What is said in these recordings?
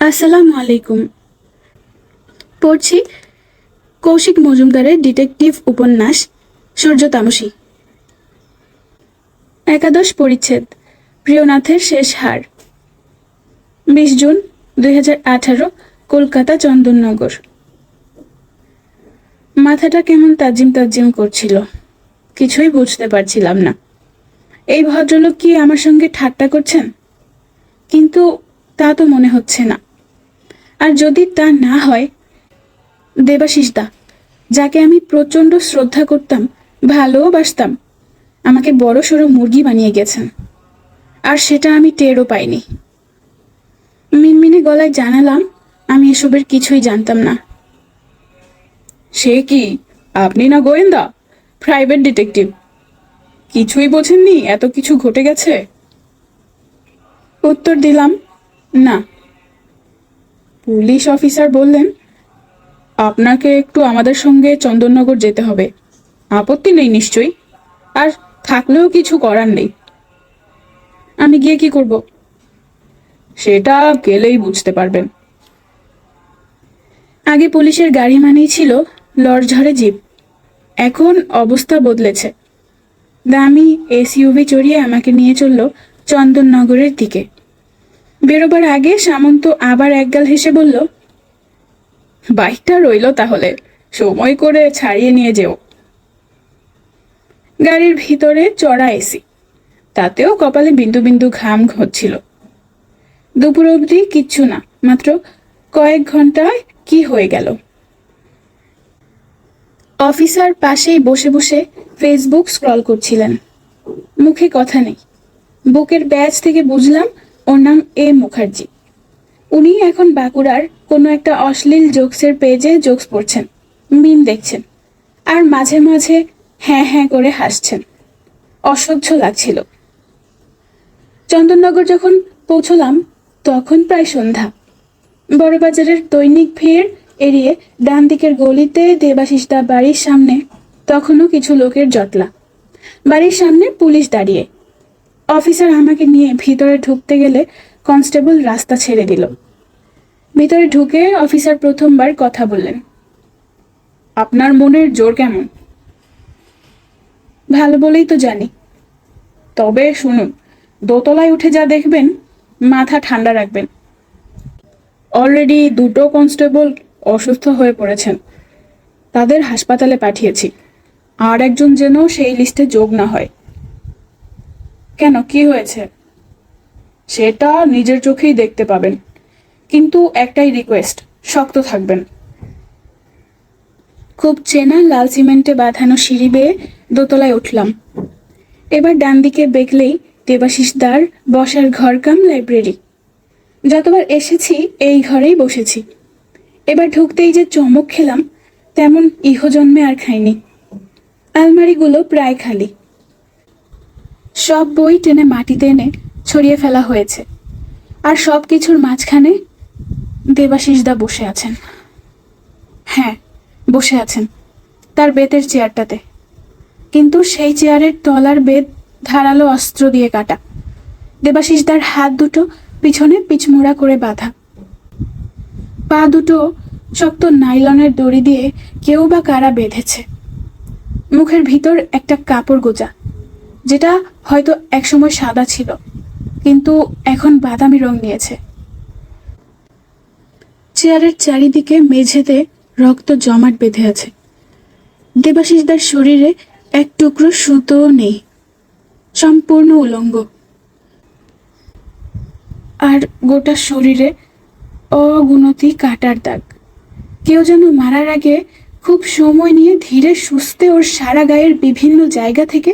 আসসালামু আলাইকুম। পড়ছি কৌশিক মজুমদারের ডিটেকটিভ উপন্যাস সূর্যতামসী। একাদশ পরিচ্ছেদ, প্রিয়নাথের শেষ হার। 20 জুন 2018, কলকাতা, চন্দননগর। মাথাটা কেমন তাজিম তাজিম করছিল, কিছুই বুঝতে পারছিলাম না। এই ভদ্রলোক কি আমার সঙ্গে ঠাট্টা করছেন? কিন্তু তা তো মনে হচ্ছে না। আর যদি তা না হয়, দেবাশিস দা, যাকে আমি প্রচণ্ড শ্রদ্ধা করতাম, ভালোবাসতাম, আমাকে বড় সড়ো মুরগি বানিয়ে গেছেন, আর সেটা আমি টেরও পাইনি। মিনমিনে গলায় জানালাম আমি এসবের কিছুই জানতাম না। সে কি, আপনি না গোয়েন্দা, প্রাইভেট ডিটেকটিভ? কিছুই বোঝেননি? এত কিছু ঘটে গেছে। উত্তর দিলাম, না। পুলিশ অফিসার বললেন, আপনাকে একটু আমাদের সঙ্গে চন্দননগর যেতে হবে। আপত্তি নেই নিশ্চয়ই? আর থাকলেও কিছু করার নেই। আমি গিয়ে কি করব? সেটা গেলেই বুঝতে পারবেন। আগে পুলিশের গাড়ি মানেই ছিল লড়ঝড়ে জিপ, এখন অবস্থা বদলেছে। দামি এসইউভি চড়িয়ে আমাকে নিয়ে চলল চন্দননগরের দিকে। বেরোবার আগে সামন্ত আবার একগাল হেসে বলল, বাইকটা রইল তাহলে, সময় করে ছাড়িয়ে নিয়ে যেও। গাড়ির ভিতরে চড়া এসি, তাতেও কপালে বিন্দু বিন্দু ঘাম হচ্ছিল। দুপুর অবধি কিচ্ছু না, মাত্র কয়েক ঘন্টায় কি হয়ে গেল। অফিসার পাশেই বসে বসে ফেসবুক স্ক্রল করছিলেন। মুখে কথা নেই। বুকের ব্যাজ থেকে বুঝলাম ওর নাম এ মুখার্জি। উনি এখন বাঁকুড়ার কোনো একটা অশ্লীল জোকসের পেজে জোকস পড়ছেন, মিম দেখছেন, আর মাঝে মাঝে হ্যাঁ হ্যাঁ করে হাসছেন। অসহ্য লাগছিল। চন্দননগর যখন পৌঁছলাম তখন প্রায় সন্ধ্যা। বড়বাজারের দৈনিক ভিড় এড়িয়ে ডান দিকের গলিতে দেবাশিসদা বাড়ির সামনে তখনও কিছু লোকের জটলা। বাড়ির সামনে পুলিশ দাঁড়িয়ে। অফিসার আমাকে নিয়ে ভিতরে ঢুকতে গেলে কনস্টেবল রাস্তা ছেড়ে দিল। ভিতরে ঢুকে অফিসার প্রথমবার কথা বললেন। আপনার মনের জোর কেমন? ভালো বলেই তো জানি। তবে শুনুন, দোতলায় উঠে যা দেখবেন, মাথা ঠান্ডা রাখবেন। অলরেডি 2টো কনস্টেবল অসুস্থ হয়ে পড়েছেন, তাদের হাসপাতালে পাঠিয়েছি। আর একজন যেন সেই লিস্টে যোগ না হয়। কেন, কি হয়েছে? সেটা নিজের চোখেই দেখতে পাবেন, কিন্তু একটাই রিকোয়েস্ট, শক্ত থাকবেন। খুব চেনা লাল সিমেন্টে বাঁধানো সিঁড়ি বেয়ে দোতলায় উঠলাম। এবার ডান দিকে বেঁকলেই দেবাশিসদার বসার ঘর কাম লাইব্রেরি। যতবার এসেছি এই ঘরেই বসেছি। এবার ঢুকতেই যে চমক খেলাম, তেমন ইহজন্মে আর খাইনি। আলমারিগুলো প্রায় খালি। সব বই টেনে মাটিতে এনে ছড়িয়ে ফেলা হয়েছে, আর সব কিছুর মাঝখানে দেবাশিসদা বসে আছেন। হ্যাঁ, বসে আছেন তার বেতের চেয়ারটাতে, কিন্তু সেই চেয়ারের তলার বেত ধারালো অস্ত্র দিয়ে কাটা। দেবাশিসদার হাত দুটো পিছনে পিছমোড়া করে বাঁধা, পা দুটো শক্ত নাইলনের দড়ি দিয়ে কেউ বা কারা বেঁধেছে। মুখের ভিতর একটা কাপড় গোজা, যেটা হয়তো একসময় সাদা ছিল, কিন্তু এখন বাদামি রং নিয়েছে। চেয়ারের চারিদিকে মেঝেতে রক্ত জমাট বেঁধে আছে। দেবাশিসদার শরীরে এক টুকরো সুতোও নেই, সম্পূর্ণ উলঙ্গ। আর গোটা শরীরে অগুনতি কাটার দাগ। কেউ যেন মারার আগে খুব সময় নিয়ে ধীরে সুস্থে ওর সারা গায়ের বিভিন্ন জায়গা থেকে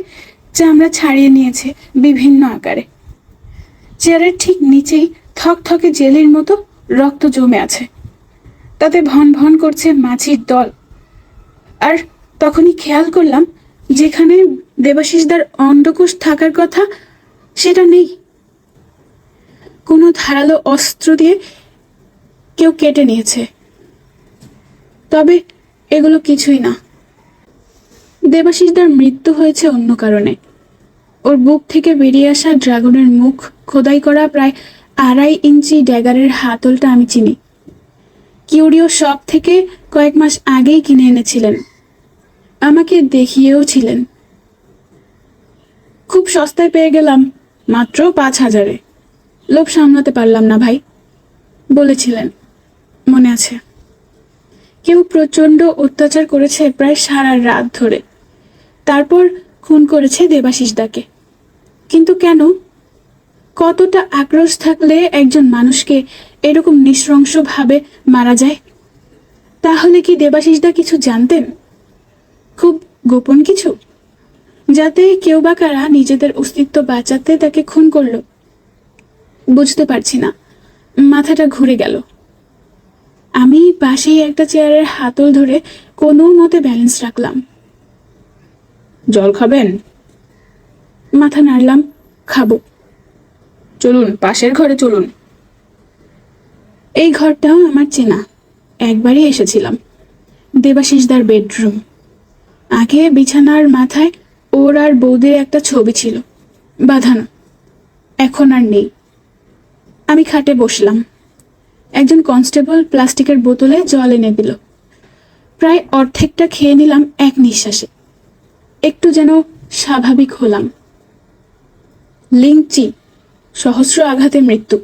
চামড়া ছাড়িয়ে নিয়েছে বিভিন্ন আকারে। চেয়ারের ঠিক নিচেই থকথকে জেলির মতো রক্ত জমে আছে, তাতে ভন ভন করছে মাছির দল। আর তখনই খেয়াল করলাম, যেখানে দেবাশিসদার অন্ডকোষ থাকার কথা সেটা নেই। কোনো ধারালো অস্ত্র দিয়ে কেউ কেটে নিয়েছে। তবে এগুলো কিছুই না। দেবাশিসদার মৃত্যু হয়েছে অন্য কারণে। ওর বুক থেকে বেরিয়ে আসা ড্রাগনের মুখ খোদাই করা প্রায় 2.5 ইঞ্চি ড্যাগারের হাতলটা আমি চিনি। কিউরিও শপ থেকে কয়েক মাস আগেই কিনে এনেছিলেন, আমাকে দেখিয়েও ছিলেন। খুব সস্তায় পেয়ে গেলাম, মাত্র 5,000-এ। লোভ সামলাতে পারলাম না ভাই, বলেছিলেন, মনে আছে। কেউ প্রচণ্ড অত্যাচার করেছে প্রায় সারা রাত ধরে, তারপর খুন করেছে দেবাশিস দাকে। কিন্তু কেন? কতটা আক্রোশ থাকলে একজন মানুষকে এরকম নৃশংসভাবে মারা যায়? তাহলে কি দেবাশিস দা কিছু জানতেন, খুব গোপন কিছু, যাতে কেউ বা কারা নিজেদের অস্তিত্ব বাঁচাতে তাকে খুন করলো? বুঝতে পারছি না, মাথাটা ঘুরে গেল। আমি পাশেই একটা চেয়ারের হাতল ধরে কোনো মতে ব্যালেন্স রাখলাম। জল খাবেন? মাথা নাড়লাম, খাবো। চলুন, পাশের ঘরে চলুন। এই ঘরটাও আমার চেনা, একবারই এসেছিলাম। দেবাশিসদার বেডরুম। আগে বিছানার মাথায় ওর আর বৌদির একটা ছবি ছিল, বাঁধানো। এখন আর নেই। আমি খাটে বসলাম। একজন কনস্টেবল প্লাস্টিকের বোতলে জল এনে দিল। প্রায় অর্ধেকটা খেয়ে নিলাম এক নিঃশ্বাসে। একটু যেন স্বাভাবিক হলাম। লিংচি, সহস্র আঘাতে মৃত্যু।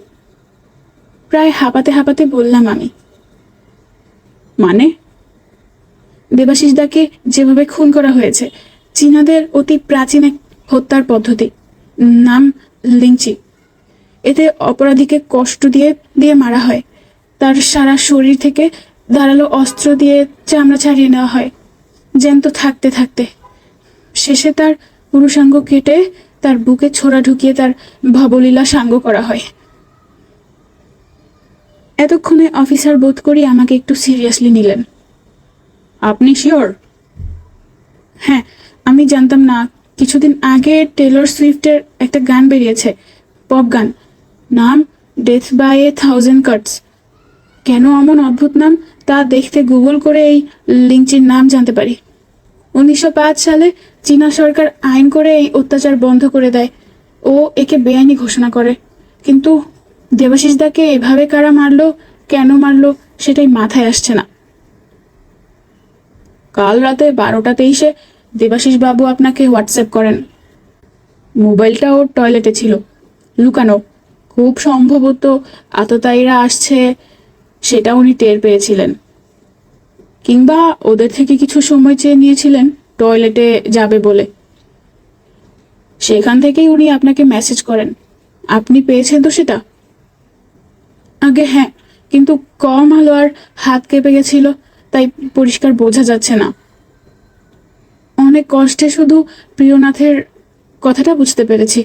প্রায় হাঁপাতে হাঁপাতে বললাম আমি। মানে? দেবাশিস দাকে যেভাবে খুন করা হয়েছে, চীনাদের অতি প্রাচীন এক হত্যার পদ্ধতি, নাম লিংচি। এতে অপরাধীকে কষ্ট দিয়ে দিয়ে মারা হয়। তার সারা শরীর থেকে ধারালো অস্ত্র দিয়ে চামড়া ছাড়িয়ে নেওয়া হয় জ্যান্ত থাকতে থাকতে। শেষে তার পুরুষাঙ্গ কেটে তার বুকে ছোরা ঢুকিয়ে তার ভবলীলা সাঙ্গ করা হয়। এতক্ষণে অফিসার বোধ করি আমাকে একটু সিরিয়াসলি নিলেন। আপনি শিওর? হ্যাঁ, আমি জানতাম না, কিছুদিন আগে টেলর সুইফটের একটা গান বেরিয়েছে, পপ গান, নাম ডেথ বাই 1,000 কাটস। কেন এমন অদ্ভুত নাম তা দেখতে গুগল করে এই লিংচির নাম জানতে পারি। 1905 সালে চীনা সরকার আইন করে এই অত্যাচার বন্ধ করে দেয় ও একে বেআইনি ঘোষণা করে। কিন্তু দেবাশিস দাকে এভাবে কারা মারলো, কেন মারলো, সেটাই মাথায় আসছে না। কাল রাতে 12টা 23-এ দেবাশিস বাবু আপনাকে হোয়াটসঅ্যাপ করেন। মোবাইলটা ওর টয়লেটে ছিল, লুকানো। খুব সম্ভবত আততায়ীরা আসছে সেটা উনি টের পেয়েছিলেন, কিংবা ওদের থেকে কিছু সময় চেয়ে নিয়েছিলেন টয়লেটে যাবে বলে। সেখান থেকেই উনি আপনাকে মেসেজ করেন। আপনি পেয়েছেন তো সেটা? আগে হ্যাঁ, কিন্তু কম আলো আর হাত কেঁপে গেছিল, তাই পরিষ্কার বোঝা যাচ্ছে না। অনেক কষ্টে শুধু প্রিয়নাথের কথাটা বুঝতে পেরেছি।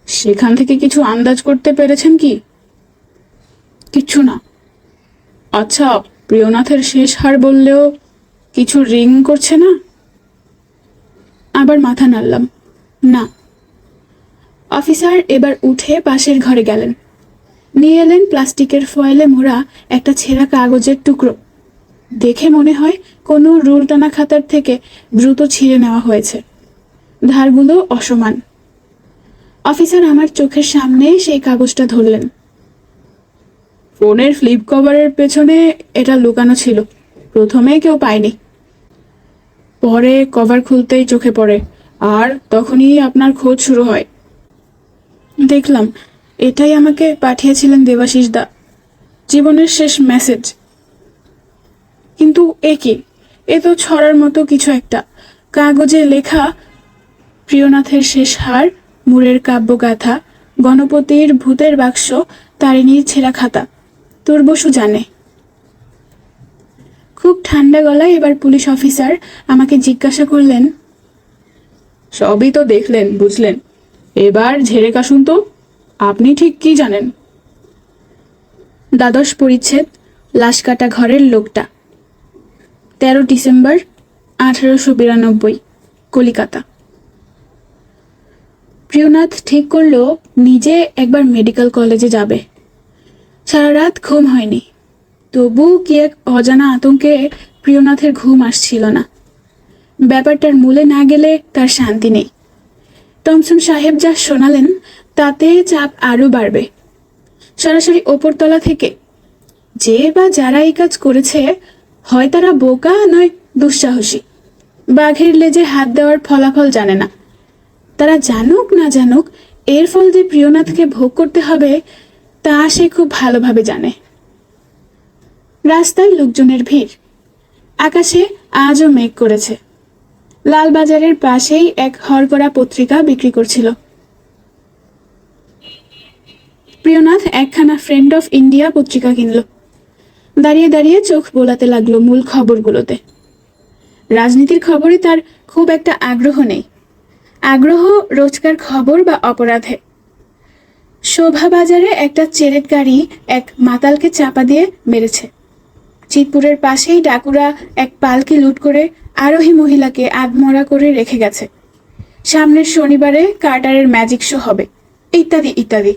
সেখান থেকে কিছু আন্দাজ করতে পেরেছেন কি? কিচ্ছু না। আচ্ছা, প্রিয়নাথের শেষ হার বললেও কিছু রিং করছে না? আবার মাথা নাড়লাম, না। অফিসার এবার উঠে পাশের ঘরে গেলেন। নিয়ে এলেন প্লাস্টিকের ফয়েলে মোড়া একটা ছেঁড়া কাগজের টুকরো। দেখে মনে হয় কোনো রুল টানা খাতার থেকে দ্রুত ছিঁড়ে নেওয়া হয়েছে। ধারগুলো অসমান। অফিসার আমার চোখের সামনে সেই কাগজটা ধরলেন। ফোনের ফ্লিপ কভারের পেছনে এটা লুকানো ছিল, প্রথমে কেউ পায়নি। পরে কভার খুলতেই চোখে পড়ে, আর তখনই আপনার খোঁজ শুরু হয়। দেখলাম এটাই আমাকে পাঠিয়েছিলেন দেবাশিস দা, জীবনের শেষ মেসেজ। কিন্তু এ কি? এ তো ছড়ার মতো কিছু একটা। কাগজে লেখা, প্রিয়নাথের শেষ হার, মুরের কাব্যগাথা, গণপতির ভূতের বাক্স, তারিণীর ছেঁড়া খাতা। তোর বসু জানে। খুব ঠান্ডা গলায় এবার পুলিশ অফিসার আমাকে জিজ্ঞাসা করলেন, সবই তো দেখলেন, বুঝলেন, এবার ঝেড়ে কাশুন তো, আপনি ঠিক কি জানেন? 12 পরিচ্ছেদ, লাশ কাটা ঘরের লোকটা। 13 ডিসেম্বর 1892, কলিকাতা। প্রিয়নাথ ঠিক করলো নিজে একবার মেডিকেল কলেজে যাবে। সারা রাত ঘুম হয়নি, তবু কি এক অজানা আতঙ্কে প্রিয়নাথের ঘুম আসছিল না। ব্যাপারটার মূলে না গেলে তার শান্তি নেই। টমসন সাহেব যা শোনালেন তাতে চাপ আরো বাড়বে। সরাসরি ওপরতলা থেকে যে বা যারা এই কাজ করেছে, হয় তারা বোকা নয় দুঃসাহসী। বাঘের লেজে হাত দেওয়ার ফলাফল জানে না। তারা জানুক না জানুক, এর ফল যে প্রিয়নাথকে ভোগ করতে হবে তা সে খুব ভালোভাবে জানে। রাস্তায় লোকজনের ভিড়। আকাশে আজও মেঘ করেছে। লালবাজারের পাশেই এক হরকরা পত্রিকা বিক্রি করছিল। প্রিয়নাথ একখানা ফ্রেন্ড অফ ইন্ডিয়া পত্রিকা কিনল। দাঁড়িয়ে দাঁড়িয়ে চোখ বোলাতে লাগলো মূল খবরগুলোতে। রাজনীতির খবরে তার খুব একটা আগ্রহ নেই। আগ্রহ রোজকার খবর বা অপরাধে। শোভাবাজারে একটা চেরেট গাড়ি এক মাতালকে চাপা দিয়ে মেরেছে। চিতপুরের পাশেই ডাকুরা এক পালকি লুট করে আরোহী মহিলাকে আধমরা করে রেখে গেছে। সামনের শনিবারে কার্টারের ম্যাজিক শো হবে, ইত্যাদি ইত্যাদি।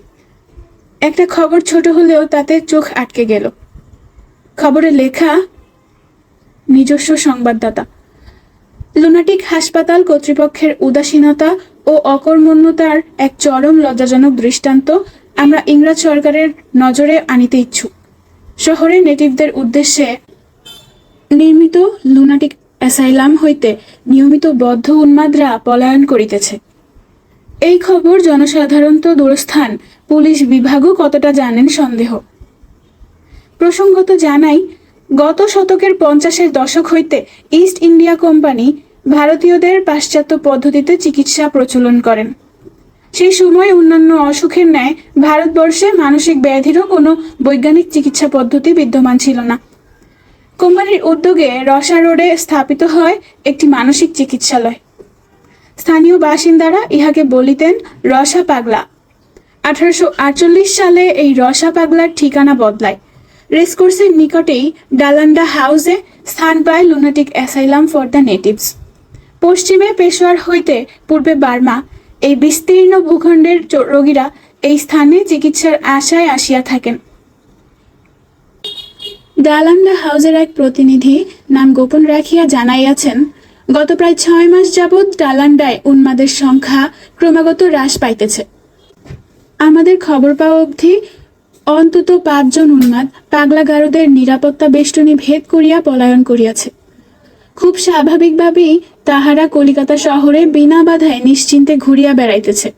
একটা খবর ছোট হলেও তাতে চোখ আটকে গেল। খবরে লেখা, নিজস্ব সংবাদদাতা, লুনাটিক হাসপাতাল কর্তৃপক্ষের উদাসীনতা ও অকর্মণ্যতার এক চরম লজ্জাজনক দৃষ্টান্ত আমরা ইংরেজ সরকারের নজরে আনিতে ইচ্ছুক। শহরে নেটিভদের উদ্দেশ্যে নির্মিত লুনাটিক অ্যাসাইলাম হইতে নিয়মিত বদ্ধ উন্মাদরা পলায়ন করিতেছে। এই খবর জনসাধারণত দূরস্থান পুলিশ বিভাগও কতটা জানেন সন্দেহ। প্রসঙ্গত জানাই, গত শতকের 50-এর দশক হইতে ইস্ট ইন্ডিয়া কোম্পানি ভারতীয়দের পাশ্চাত্য পদ্ধতিতে চিকিৎসা প্রচলন করেন। সেই সময় অন্যান্য অসুখের ন্যায় ভারতবর্ষে মানসিক ব্যাধিরও কোনো বৈজ্ঞানিক চিকিৎসা পদ্ধতি বিদ্যমান ছিল না। কোম্পানির উদ্যোগে রসা রোডে স্থাপিত হয় একটি মানসিক চিকিৎসালয়। স্থানীয় বাসিন্দারা ইহাকে বলিতেন রসা পাগলা। 1848 সালে এই রসা পাগলার ঠিকানা বদলায়। রেসকোর্সের নিকটেই ডালান্ডা হাউসে স্থান পায় lunatic asylum for the natives. পশ্চিমে পেশোয়ার হইতে পূর্বে বার্মা, এই বিস্তীর্ণ ভূখণ্ডের রোগীরা এই স্থানে চিকিৎসার আশায় আসিয়া থাকেন। ডালান্ডা হাউসের এক প্রতিনিধি নাম গোপন রাখিয়া জানাইয়াছেন, গত প্রায় 6 মাস যাবৎ ডালান্ডায় উন্মাদের সংখ্যা ক্রমাগত হ্রাস পাইতেছে। আমাদের খবর পাওয়া অবধি অন্তত 5 জন উন্মাদ পাগলাগারদের নিরাপত্তা বেষ্টনী ভেদ করিয়া পলায়ন করিয়াছে। খুব স্বাভাবিকভাবেই তাহারা কলিকাতা শহরে বিনা বাধায় নিশ্চিন্তে ঘুরিয়া বেড়াইতেছে।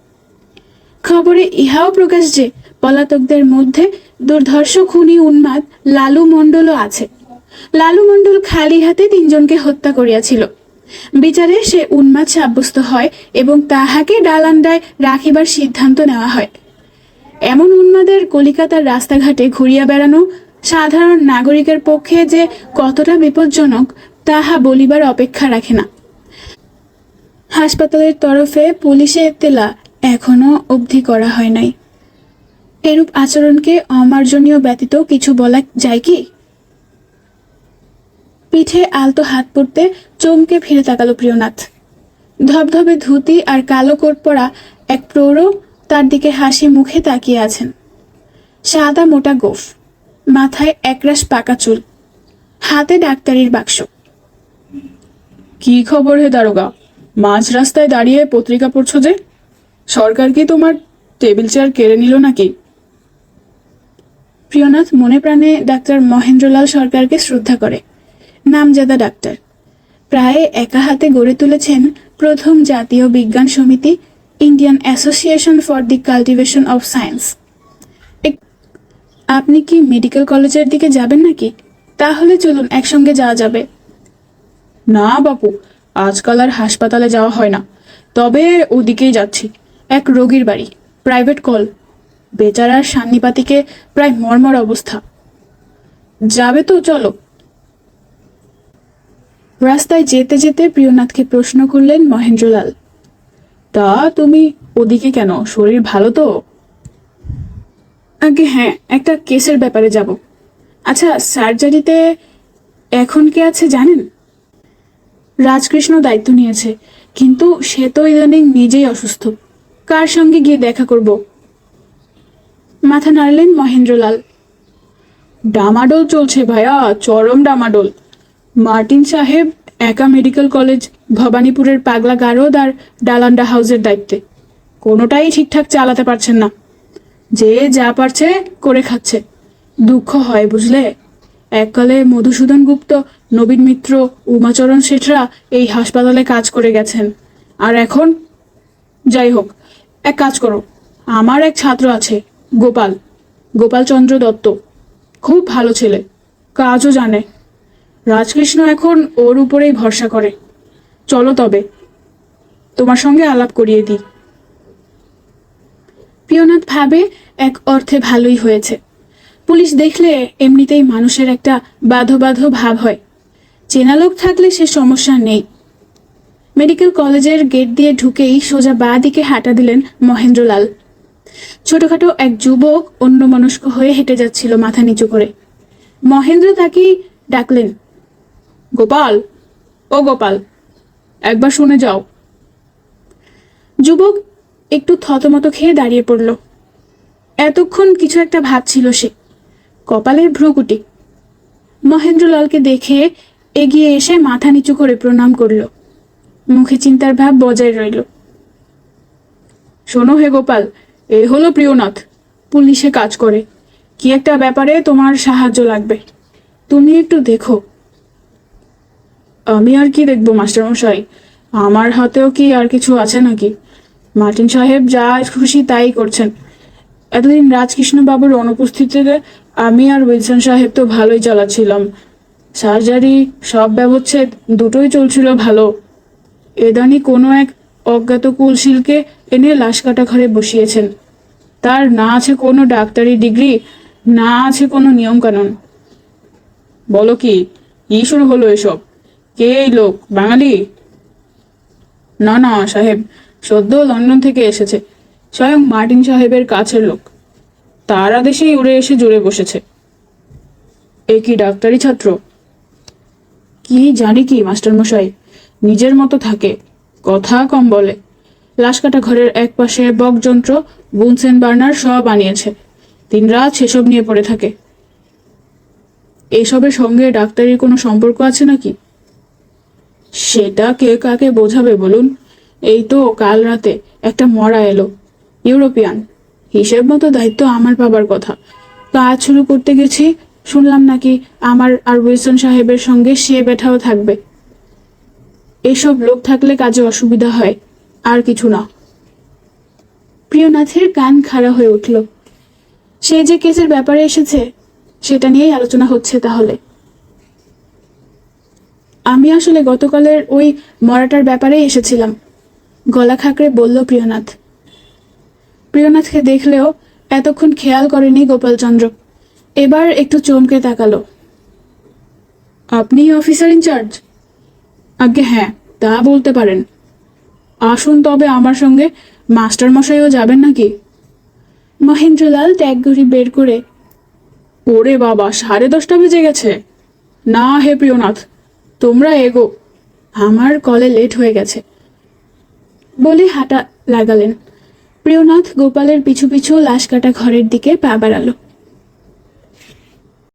খবরে ইহাও প্রকাশ যে পলাতকদের মধ্যে দুর্ধর্ষ খুনি উন্মাদ লালু মণ্ডলও আছে। লালু মণ্ডল খালি হাতে 3 জনকে হত্যা করিয়াছিল। বিচারে সে উন্মাদ সাব্যস্ত হয় এবং তাহাকে ডালান্ডায় রাখিবার সিদ্ধান্ত নেওয়া হয়। এমন উন্মাদের কলিকাতার রাস্তাঘাটে ঘুরিয়া বেড়ানো সাধারণ নাগরিকের পক্ষে যে কতটা বিপজ্জনক তাহা বলিবার অপেক্ষা রাখে না। হাসপাতালের তরফে পুলিশে এতেলা এখনো অবধি করা হয় নাই। এরূপ আচরণকে অমার্জনীয় ব্যতীত কিছু বলা যায় কি? পিঠে আলতো হাত পড়তে চমকে ফিরে তাকালো প্রিয়নাথ। ধবধবে ধুতি আর কালো কোট পরা এক প্রৌঢ় তার দিকে হাসি মুখে তাকিয়ে আছেন। সাদা মোটা গোফ, মাথায় একরাশ পাকা চুল, হাতে ডাক্তারির বাক্স। কি খবর হে দারোগা, মাঝ রাস্তায় দাঁড়িয়ে পত্রিকা পড়ছো যে? সরকার কি তোমার টেবিল চেয়ার কেড়ে নিল নাকি? প্রিয়নাথ মনে প্রাণে ডাক্তার মহেন্দ্রলাল সরকারকে শ্রদ্ধা করে। নামজাদা ডাক্তার, প্রায় একা হাতে গড়ে তুলেছেন প্রথম জাতীয় বিজ্ঞান সমিতি, Indian association for the cultivation of science. আপনি কি মেডিকেল কলেজের দিকে যাবেন নাকি? তাহলে চলুন, একসঙ্গে যাওয়া যাবে। না বাপু, আজকাল আর হাসপাতালে যাওয়া হয় না, তবে ওদিকেই যাচ্ছি। এক রোগীর বাড়ি, প্রাইভেট কল। বেচারার সান্নিপাতিকে প্রায় মর্মর অবস্থা। যাবে তো চলো। রাস্তায় যেতে যেতে প্রিয়নাথকে প্রশ্ন করলেন মহেন্দ্রলাল, তা তুমি ওদিকে কেন? শরীর ভালো তো? আগে হ্যাঁ, একটা কেসের ব্যাপারে যাব। আচ্ছা, সার্জারিতে এখন কে আছে জানেন? রাজকৃষ্ণ দায়িত্ব নিয়েছে, কিন্তু সে তো ইদানিং নিজেই অসুস্থ। কার সঙ্গে গিয়ে দেখা করব? মাথা নাড়লেন মহেন্দ্রলাল। ডামাডোল চলছে ভাইয়া, চরম ডামাডোল। মার্টিন সাহেব একা মেডিকেল কলেজ, ভবানীপুরের পাগলা গারদ আর ডালান্ডা হাউসের দায়িত্বে। কোনোটাই ঠিকঠাক চালাতে পারছেন না। যে যা পারছে করে খাচ্ছে। দুঃখ হয় বুঝলে। এককালে মধুসূদন গুপ্ত, নবীন মিত্র, উমাচরণ শেঠরা এই হাসপাতালে কাজ করে গেছেন, আর এখন? যাই হোক, এক কাজ করো, আমার এক ছাত্র আছে, গোপাল, গোপালচন্দ্র দত্ত, খুব ভালো ছেলে, কাজও জানে। রাজকৃষ্ণ এখন ওর উপরেই ভরসা করে। চলো তবে, তোমার সঙ্গে আলাপ করিয়ে দিই। প্রিয়নাথ ভাবে এক অর্থে ভালোই হয়েছে। পুলিশ দেখলে এমনিতেই মানুষের একটা বাঁধো বাঁধো ভাব হয়, চেনা লোক থাকলে সে সমস্যা নেই। মেডিকেল কলেজের গেট দিয়ে ঢুকেই সোজা বাঁ দিকে হাঁটা দিলেন মহেন্দ্রলাল। ছোটখাটো এক যুবক অন্যমনস্ক হয়ে হেঁটে যাচ্ছিল মাথা নিচু করে। মহেন্দ্র তাকে ডাকলেন, গোপাল, ও গোপাল, একবার শুনে যাও। যুবক একটু থতমত খেয়ে দাঁড়িয়ে পড়ল। এতক্ষণ কিছু একটা ভাবছিল সে, কপালের ভ্রুকুটি। মহেন্দ্রলালকে দেখে এগিয়ে এসে মাথা নিচু করে প্রণাম করল। মুখে চিন্তার ভাব বজায় রইল। শোনো হে গোপাল, এ হলো প্রিয়নাথ, পুলিশে কাজ করে। কি একটা ব্যাপারে তোমার সাহায্য লাগবে, তুমি একটু দেখো। আমি আর কি দেখবো মাস্টারমশাই, আমার হাতেও কি আর কিছু আছে নাকি? মার্টিন সাহেব যা খুশি তাই করছেন। এতদিন রাজকৃষ্ণ বাবুর অনুপস্থিতিতে আমি আর উইলসন সাহেব তো ভালোই চালাচ্ছিলাম। সার্জারি, সব ব্যবচ্ছেদ দুটোই চলছিল ভালো। এদানি কোনো এক অজ্ঞাত কুলশীলকে এনে লাশ কাটা ঘরে বসিয়েছেন। তার না আছে কোনো ডাক্তারি ডিগ্রি, না আছে কোনো নিয়মকানুন। বলো কি, কি শুরু হলো এসব? কে এই লোক, বাঙালি? না না সাহেব, সদ্য লন্ডন থেকে এসেছে, স্বয়ং মার্টিন সাহেবের কাছের লোক। তার আদেশেই উড়ে এসে জুড়ে বসেছে। এ কি ডাক্তারি ছাত্র? কি জানি কি মাস্টারমশাই, নিজের মতো থাকে, কথা কম বলে। লাশ কাটা ঘরের এক পাশে বকযন্ত্র, বুনসেন বার্নার সব আনিয়েছে, দিনরাত সেসব নিয়ে পড়ে থাকে। এসবের সঙ্গে ডাক্তারির কোনো সম্পর্ক আছে নাকি? সেটা কে কাকে বোঝাবে বলুন। এই তো কাল রাতে একটা মরা এলো, ইউরোপিয়ান। হিসেব মতো দায়িত্ব আমার পাবার কথা। কাজ শুরু করতে গেছি, শুনলাম নাকি আমার আর উইলসন সাহেবের সঙ্গে সে বেঠাও থাকবে। এসব লোক থাকলে কাজে অসুবিধা হয়, আর কিছু না। প্রিয়নাথের কান খাড়া হয়ে উঠল। সে যে কেসের ব্যাপারে এসেছে সেটা নিয়েই আলোচনা হচ্ছে তাহলে। আমি আসলে গতকালের ওই মরাটার ব্যাপারেই এসেছিলাম, গলা খাঁকড়ে বলল প্রিয়নাথ। প্রিয়নাথকে দেখলেও এতক্ষণ খেয়াল করেনি গোপালচন্দ্র। এবার একটু চমকে তাকালো। আপনি অফিসার ইনচার্জ? আজ্ঞে হ্যাঁ, তা বলতে পারেন। আসুন তবে আমার সঙ্গে, মাস্টার মশাইও যাবেন নাকি? মহেন্দ্রলাল ট্যাগ ঘড়ি বের করে, ওরে বাবা, 10:30 বেজে গেছে। না হে প্রিয়নাথ, তোমরা এগো, আমার কলে লেট হয়ে গেছে, বলে হাঁটা লাগালেন। প্রিয়নাথ গোপালের পিছু পিছু লাশ কাটা ঘরের দিকে পা বাড়ালো।